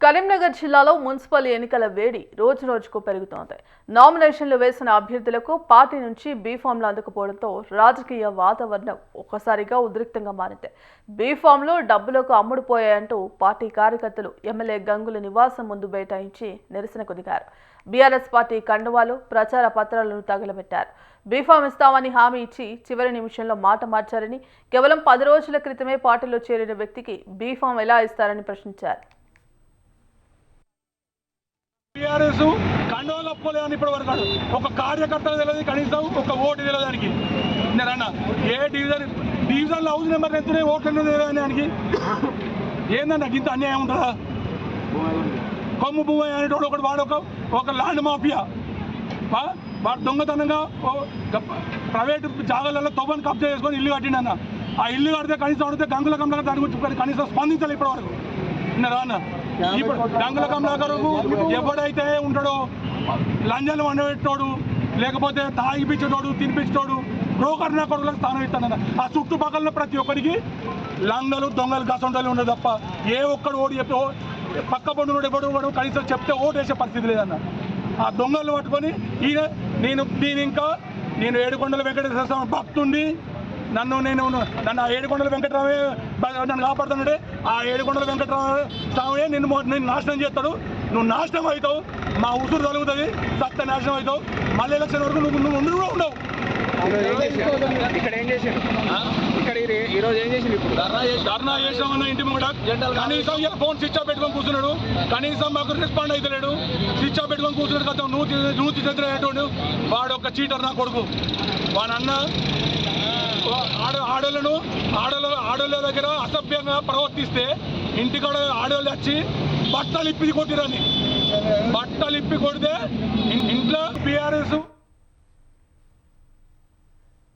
కరీంనగర్ జిల్లాలో మున్సిపల్ ఎన్నికల వేడి రోజురోజుకు పెరుగుతోంది. నామినేషన్లు వేసిన అభ్యర్థులకు పార్టీ నుంచి బీఫామ్లు అందకపోవడంతో రాజకీయ వాతావరణం ఒక్కసారిగా ఉద్రిక్తంగా మారింది. బీఫామ్లు డబ్బులకు అమ్ముడుపోయాయంటూ పార్టీ కార్యకర్తలు ఎమ్మెల్యే గంగుల నివాసం ముందు బైఠాయించి నిరసనకు దిగారు. బీఆర్ఎస్ పార్టీ కండువాలు, ప్రచార పత్రాలను తగలబెట్టారు. బీఫామ్ ఇస్తామని హామీ ఇచ్చి చివరి నిమిషంలో మాట మార్చారని, కేవలం 10 రోజుల క్రితమే పార్టీలో చేరిన వ్యక్తికి బీఫామ్ ఎలా ఇస్తారని ప్రశ్నించారు. టీఆర్ఎస్ కండోలు ఒప్పుకోలేదని ఇప్పటి వరకు ఒక కార్యకర్తలు తెలియదు, కనీసం ఒక ఓటు తెలియదు దానికి. నేనన్న ఏ డివిజన్లో హౌస్ నెంబర్ ఎంతనే ఓట్లు దానికి ఏందన్న ఇంత అన్యాయం ఉంటుందా? కొమ్ము భూమి అనేటోడు ఒకటి వాడు ఒక ల్యాండ్ మాఫియా, వాడు దొంగతనంగా ప్రైవేటు జాగాలలో తవ్వని కబ్జా చేసుకొని ఇల్లు కట్టిండన్న. ఆ ఇల్లు కడితే కనీసం అడిగితే గంగుల కమలాకర్ దాని గురించి కనీసం స్పందించాలి ఇప్పటి వరకు. రాన్న ఇప్పుడు గంగుల కమలాకర్కు ఎవడైతే ఉంటాడో లంజాలు వండబెట్టోడు, లేకపోతే తాగిపించేటోడు, తినిపించేటోడు, బ్రోకర్ నా కొడుకులకు స్థానం ఇస్తానన్న. ఆ చుట్టుపక్కల ప్రతి ఒక్కరికి లంగలు దొంగలు గసంటలు ఉండదు తప్ప ఏ ఒక్కడు ఓడి చెప్పి పక్క పండు ఎవడు కనీసం చెప్తే ఓటు వేసే పరిస్థితి లేదన్న. ఆ దొంగలు పట్టుకొని నేను ఏడుకొండల వెంకటేశ్వర స్వామి భక్తుండి నన్ను ఆ ఏడుకొండల వెంకటరామే నన్ను కాపాడుతానంటే ఆ ఏడుకొండల వెంకటరామ స్వామి నేను నాశనం చేస్తాడు. నువ్వు నాశనం అవుతావు, మా ఉసురు కలుగుతుంది, సత్య నాశనం అవుతావు. మళ్ళీ ఎలక్షన్ వరకు నువ్వు కూడా ఉండవు. ఇక్కడ ఏం చేశారు? ఇక్కడ ఈరోజు ఏం చేసింది? ఇప్పుడు ధర్నా చేసామన్న ఇంటి కూడా కనీసం ఇలా ఫోన్ స్విచ్ ఆఫ్ పెట్టుకొని కూర్చున్నాడు. కనీసం మాకు రెస్పాండ్ అవుతలేడు. స్విచ్ ఆఫ్ పెట్టుకొని కూర్చున్నాడు కదా. నువ్వు చెందినటువంటి వాడు ఒక చీటర్ నా కొడుకు. వాడన్న ఆడోళ్ళ దగ్గర అసభ్యంగా ప్రవర్తిస్తే ఇంటికాడ ఆడోళ్ళు వచ్చి బట్టలు ఇప్పి కొట్టిరని. బట్టలు ఇప్పి కొడితే